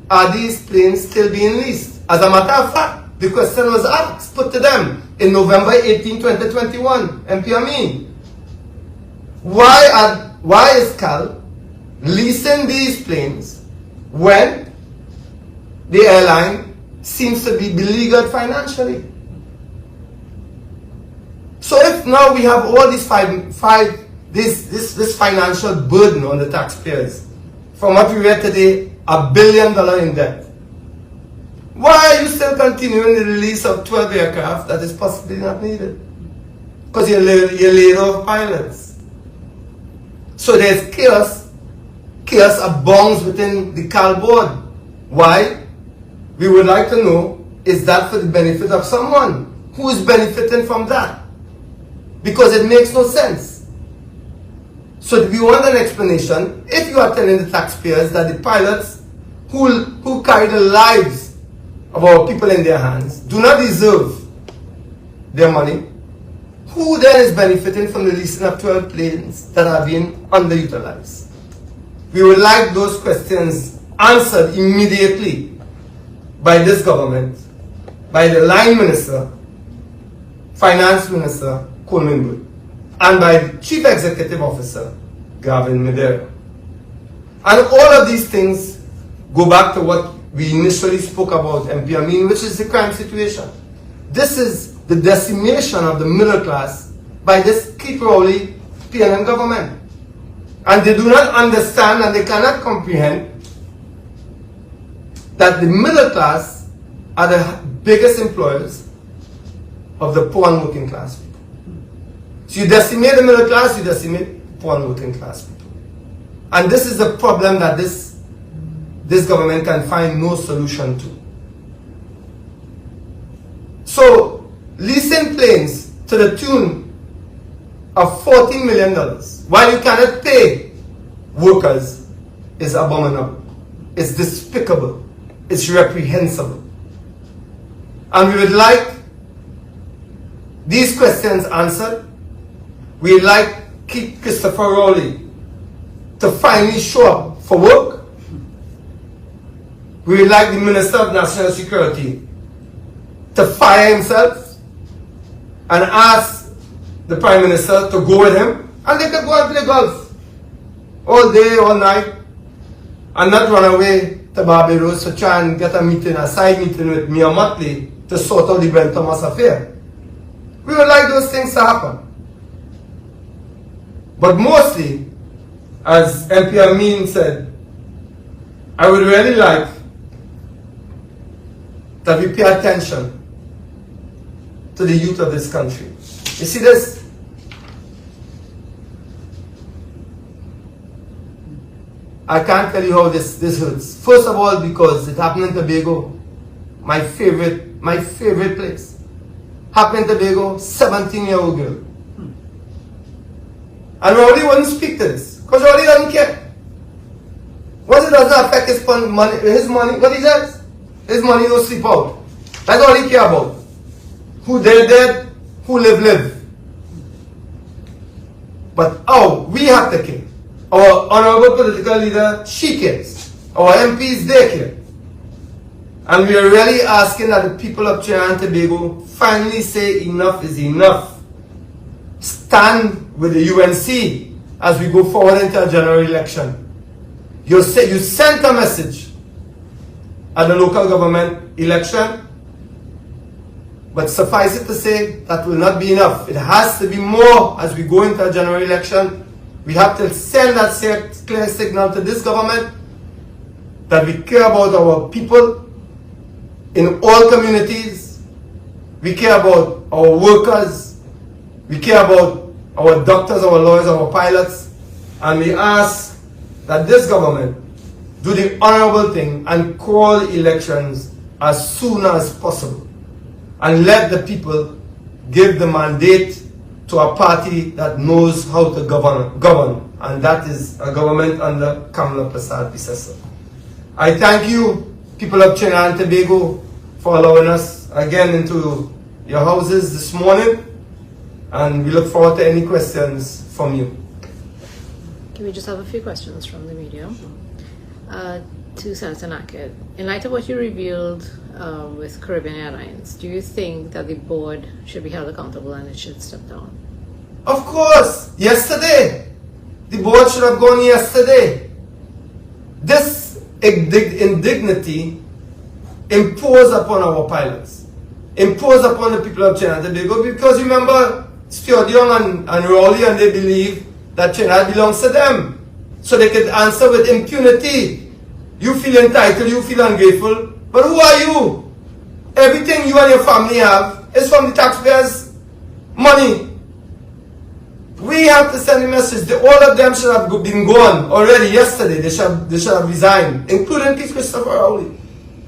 are these planes still being leased? As a matter of fact, the question was asked, put to them in November 18, 2021, MP Amin. Why is CAL leasing these planes when the airline seems to be beleaguered financially? So if now we have all these this financial burden on the taxpayers, from what we read today, $1 billion in debt, why are you still continuing the release of 12 aircraft that is possibly not needed? Because you're laid off pilots. So there's chaos abounds within the CAL board. Why? We would like to know, is that for the benefit of someone? Who is benefiting from that? Because it makes no sense. So we want an explanation. If you are telling the taxpayers that the pilots who carry the lives of our people in their hands do not deserve their money, who then is benefiting from the leasing of 12 planes that are being underutilized? We would like those questions answered immediately by this government, by the line minister, finance minister, Coleman Wood, and by the Chief Executive Officer, Gavin Medera. And all of these things go back to what we initially spoke about, MP Amin, which is the crime situation. This is the decimation of the middle class by this Keith Rowley PNM government. And they do not understand and they cannot comprehend that the middle class are the biggest employers of the poor and working class people. So you decimate the middle class, you decimate poor and working class people. And this is the problem that this government can find no solution to. So leasing planes to the tune of $14 million while you cannot pay workers is abominable. It's despicable. It's reprehensible. And we would like these questions answered. We'd like Keith Christopher Rowley to finally show up for work. We would like the Minister of National Security to fire himself and ask the Prime Minister to go with him, and they could go and play golf all day, all night, and not run away to Barbados to try and get a meeting, a side meeting with Mia Motley to sort out the Brent Thomas affair. We would like those things to happen. But mostly, as MP Amin said, I would really like that we pay attention to the youth of this country. You see this? I can't tell you how this hurts. First of all, because it happened in Tobago, my favorite place. Happened in Tobago, 17-year-old girl. And Rowley wouldn't speak to this, because Rowley doesn't care. Once it doesn't affect his money, what he does? His money don't sleep out. That's all he cares about. Who dead, who live. But we have to care. Our honorable political leader, she cares. Our MPs, they care. And we are really asking that the people of Trinidad and Tobago finally say enough is enough. Stand with the UNC as we go forward into a general election. You sent a message at the local government election, but suffice it to say that will not be enough. It has to be more as we go into a general election. We have to send that clear signal to this government that we care about our people in all communities. We care about our workers. We care about our doctors, our lawyers, our pilots. And we ask that this government do the honorable thing and call elections as soon as possible. And let the people give the mandate to a party that knows how to govern. And that is a government under Kamala Prasad Bissessa. I thank you, people of Trinidad and Tobago, for allowing us again into your houses this morning. And we look forward to any questions from you. Can we just have a few questions from the media? To Senator Naked, in light of what you revealed with Caribbean Airlines, do you think that the board should be held accountable and it should step down? Of course, yesterday. The board should have gone yesterday. This indignity imposed upon our pilots, imposed upon the people of Trinidad and Tobago, because remember, Stuart Young and Rowley, and they believe that Trinidad belongs to them. So they could answer with impunity. You feel entitled, you feel ungrateful, but who are you? Everything you and your family have is from the taxpayers' money. We have to send a message. All of them should have been gone already yesterday. They should have resigned, including Peace Christopher Rowley,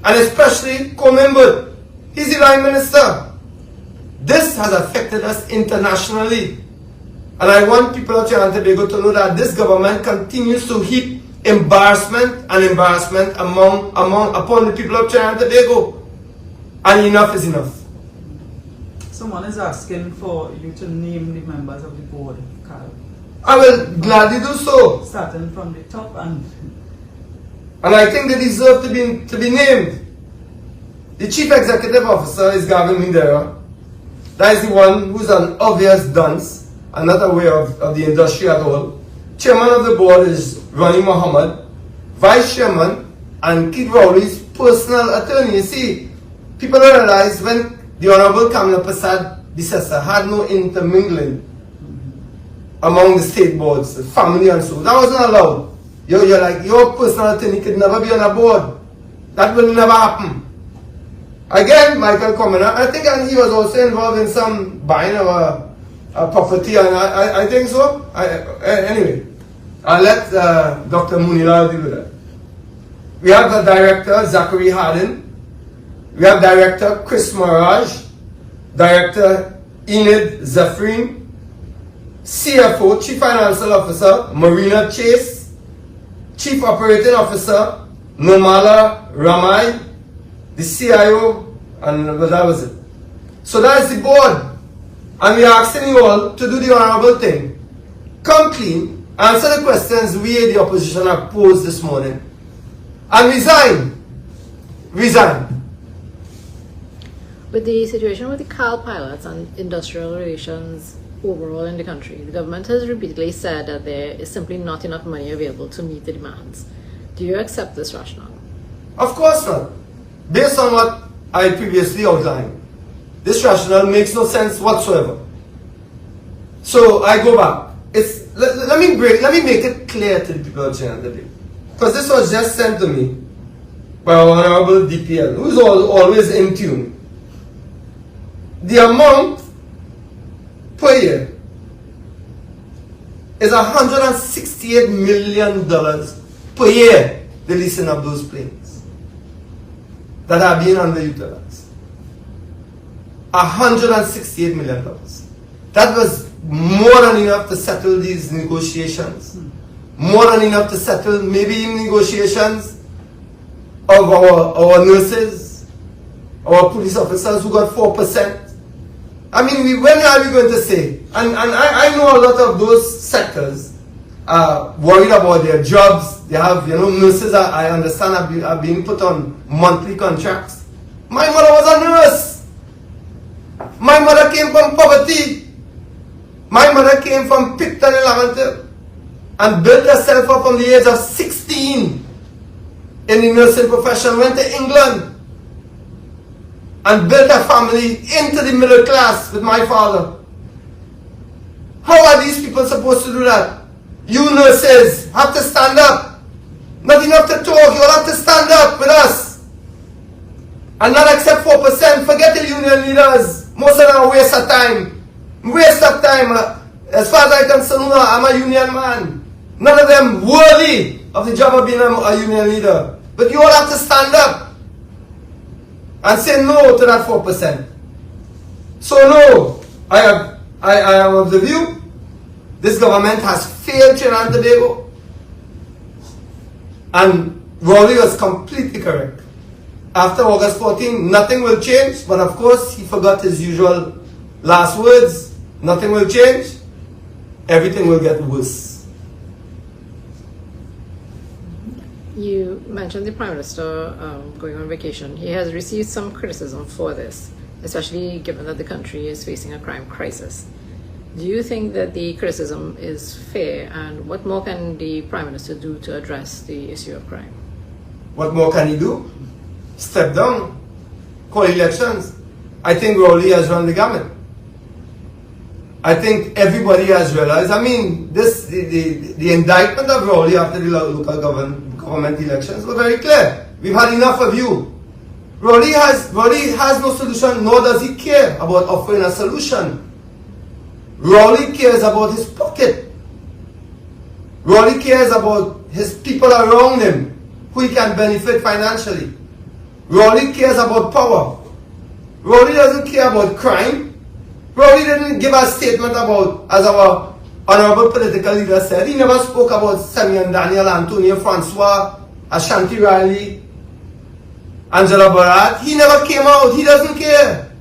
and especially Comember. He's the Line Minister. This has affected us internationally. And I want people of Trinidad and Tobago to know that this government continues to heap embarrassment upon the people of Trinidad and Tobago. And enough is enough. Someone is asking for you to name the members of the board, Carl. I will gladly do so. Starting from the top and I think they deserve to be named. The Chief Executive Officer is Gavin Mindera. That is the one who's an obvious dunce and not aware of the industry at all. Chairman of the board is Ronnie Muhammad. Vice Chairman and Keith Rowley's personal attorney. You see, people don't realize when the Honorable Kamala Prasad Bissessa had no intermingling among the state boards, the family and so. That wasn't allowed. You're like, your personal attorney could never be on a board. That will never happen. Again, Michael Commoner, I think he was also involved in some buying of a property, and I think so. Anyway, I'll let Dr. Munila deal with that. We have the director, Zachary Hardin. We have Director Chris Maraj, Director Enid Zephyrin, CFO, Chief Financial Officer Marina Chase, Chief Operating Officer Nomala Ramai, the CIO, and that was it. So that is the board. And we are asking you all to do the honorable thing. Come clean, answer the questions we, the opposition, have posed this morning, and resign. Resign. With the situation with the CAL pilots and industrial relations overall in the country, the government has repeatedly said that there is simply not enough money available to meet the demands. Do you accept this rationale? Of course not. Based on what I previously outlined, this rationale makes no sense whatsoever. So I go back. Let me make it clear to the people of Trinidad, because this was just sent to me by our Honorable DPL, who is always in tune. The amount per year is $168 million per year, the leasing of those planes that are being underutilized. $168 million. That was more than enough to settle these negotiations. More than enough to settle maybe negotiations of our nurses, our police officers who got 4%. I mean, when are we going to say? And I know a lot of those sectors are worried about their jobs. They have, nurses, I understand, are being put on monthly contracts. My mother was a nurse. My mother came from poverty. My mother came from Picton and Laventer and built herself up from the age of 16 in the nursing profession, went to England and built a family into the middle class with my father. How are these people supposed to do that? You nurses have to stand up. Not enough to talk, you all have to stand up with us. and not accept 4%. Forget the union leaders. Most of them are waste of time. Waste of time. As far as I'm concerned, I'm a union man. None of them worthy of the job of being a union leader. But you all have to stand up and say no to that 4%. So no, I am of the view this government has failed Trinidad and Tobago, and Rowley was completely correct. After August 14, nothing will change, but of course he forgot his usual last words. Nothing will change, everything will get worse. You mentioned the Prime Minister going on vacation. He has received some criticism for this, especially given that the country is facing a crime crisis. Do you think that the criticism is fair, and what more can the Prime Minister do to address the issue of crime? What more can he do? Step down, call elections. I think Rowley has run the gamut. I think everybody has realized, I mean, the indictment of Rowley after the local government elections were very clear. We've had enough of you. Rowley has no solution, nor does he care about offering a solution. Rowley cares about his pocket. Rowley cares about his people around him, who he can benefit financially. Rowley cares about power. Rowley doesn't care about crime. Rowley didn't give a statement about, as our honorable political leader said, he never spoke about Simeon Daniel, Antonio Francois, Ashanti Riley, Angela Barat. He never came out. He doesn't care.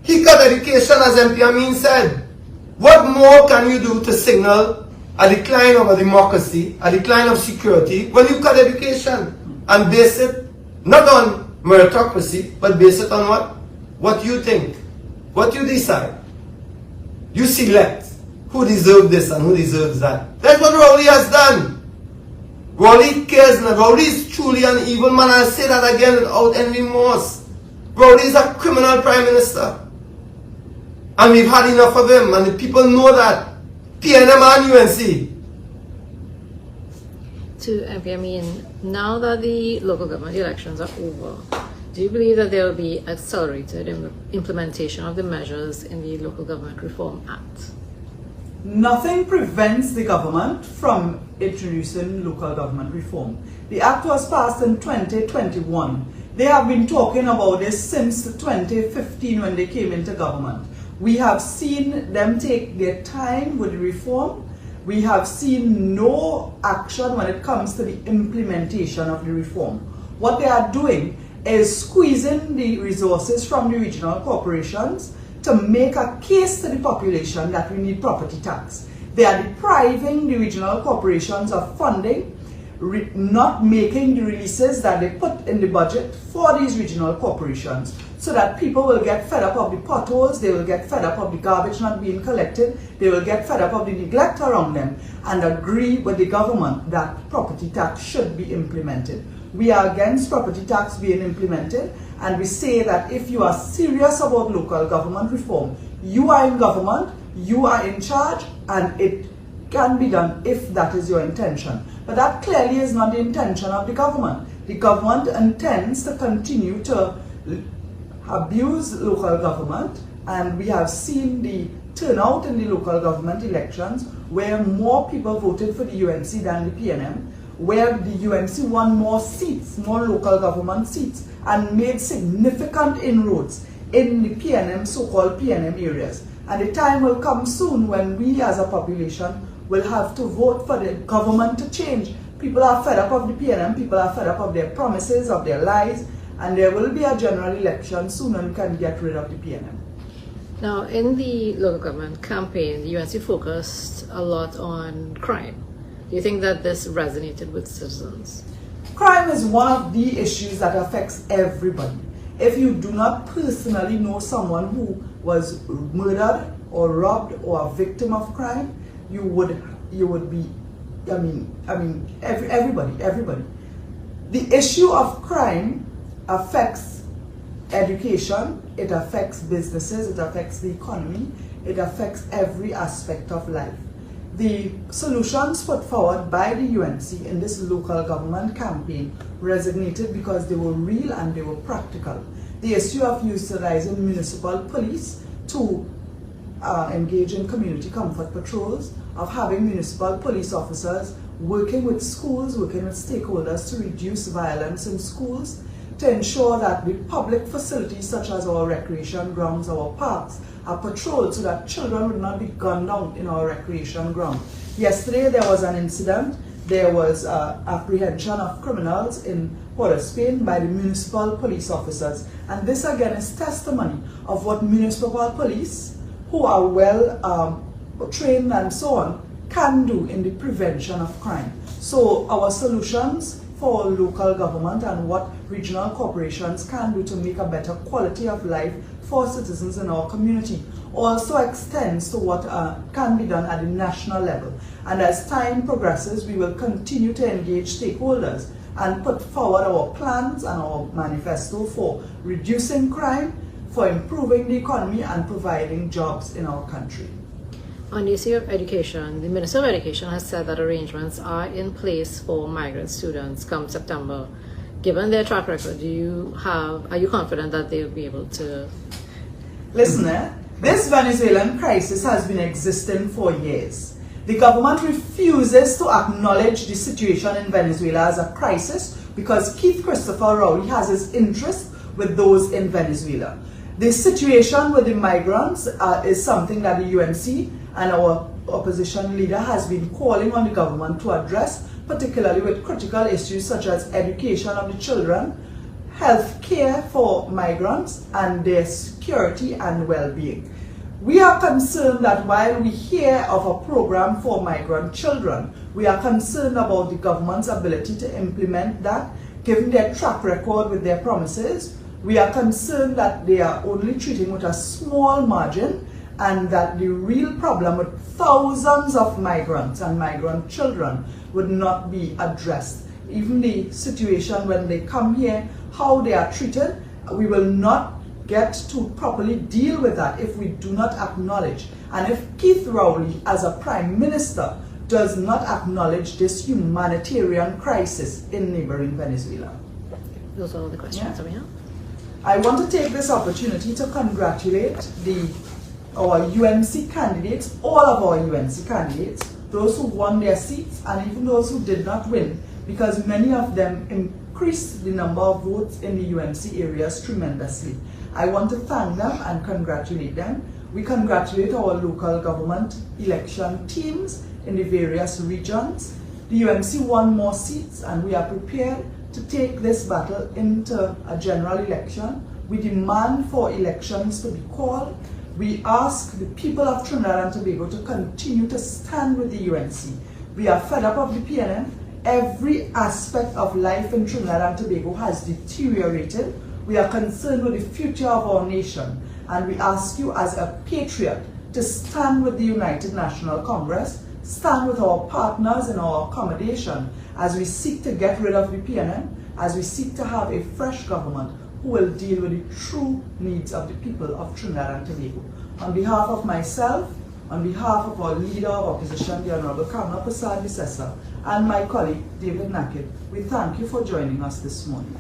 He cut education, as MP Amin said. What more can you do to signal a decline of a democracy, a decline of security, when you cut education and base it not on meritocracy, but base it on what? What you think, what you decide. You select who deserves this and who deserves that. That's what Rowley has done. Rowley cares not. Rowley is truly an evil man. I'll say that again without any remorse. Rowley is a criminal prime minister. And we've had enough of him, and the people know that. PNM and UNC. To MP Amin, now that the local government elections are over, do you believe that there will be accelerated implementation of the measures in the Local Government Reform Act? Nothing prevents the government from introducing local government reform. The act was passed in 2021. They have been talking about this since 2015 when they came into government. We have seen them take their time with the reform. We have seen no action when it comes to the implementation of the reform. What they are doing is squeezing the resources from the regional corporations to make a case to the population that we need property tax. They are depriving the regional corporations of funding, not making the releases that they put in the budget for these regional corporations, so that people will get fed up of the potholes, they will get fed up of the garbage not being collected, they will get fed up of the neglect around them, and agree with the government that property tax should be implemented. We are against property tax being implemented, and we say that if you are serious about local government reform, you are in government, you are in charge, and it can be done if that is your intention. But that clearly is not the intention of the government. The government intends to continue to abuse local government, and we have seen the turnout in the local government elections where more people voted for the UNC than the PNM, where the UNC won more seats, more local government seats, and made significant inroads in the PNM, so-called PNM areas. And the time will come soon when we as a population will have to vote for the government to change. People are fed up of the PNM, people are fed up of their promises, of their lies, and there will be a general election soon and we can get rid of the PNM. Now, in the local government campaign, the UNC focused a lot on crime. Do you think that this resonated with citizens? Crime is one of the issues that affects everybody. If you do not personally know someone who was murdered or robbed or a victim of crime, you would be, everybody. The issue of crime affects education, it affects businesses, it affects the economy, it affects every aspect of life. The solutions put forward by the UNC in this local government campaign resonated because they were real and they were practical. the issue of utilizing municipal police to engage in community comfort patrols, of having municipal police officers working with schools, working with stakeholders to reduce violence in schools, to ensure that the public facilities such as our recreation grounds, our parks, are patrolled so that children would not be gunned down in our recreation ground. Yesterday there was an incident. There was apprehension of criminals in Port of Spain by the municipal police officers. And this again is testimony of what municipal police, who are well trained and so on, can do in the prevention of crime. So our solutions for local government and what regional corporations can do to make a better quality of life for citizens in our community also extends to what can be done at the national level. And as time progresses, we will continue to engage stakeholders and put forward our plans and our manifesto for reducing crime, for improving the economy and providing jobs in our country. On the issue of education, the Minister of Education has said that arrangements are in place for migrant students come September. Given their track record, are you confident that they will be able to? Listen, this Venezuelan crisis has been existing for years. The government refuses to acknowledge the situation in Venezuela as a crisis because Keith Christopher Rowley has his interest with those in Venezuela. The situation with the migrants is something that the UNC and our opposition leader has been calling on the government to address, particularly with critical issues such as education of the children, health care for migrants, and their security and well-being. We are concerned that while we hear of a program for migrant children, we are concerned about the government's ability to implement that, given their track record with their promises. We are concerned that they are only treating with a small margin, and that the real problem with thousands of migrants and migrant children would not be addressed. Even the situation when they come here, how they are treated, we will not get to properly deal with that if we do not acknowledge. And if Keith Rowley, as a Prime Minister, does not acknowledge this humanitarian crisis in neighboring Venezuela. Those are all the questions that we have. I want to take this opportunity to congratulate our UNC candidates, all of our UNC candidates, those who won their seats and even those who did not win, because many of them increased the number of votes in the UNC areas tremendously. I want to thank them and congratulate them. We congratulate our local government election teams in the various regions. The UNC won more seats and we are prepared to take this battle into a general election. We demand for elections to be called. We ask the people of Trinidad and Tobago to continue to stand with the UNC. We are fed up of the PNM. Every aspect of life in Trinidad and Tobago has deteriorated. We are concerned with the future of our nation, and we ask you as a patriot to stand with the United National Congress, stand with our partners in our accommodation as we seek to get rid of the PNM, as we seek to have a fresh government who will deal with the true needs of the people of Trinidad and Tobago. On behalf of myself, on behalf of our leader of opposition, the Honorable Kamala Prasad Visesa, and my colleague, David Naked, we thank you for joining us this morning.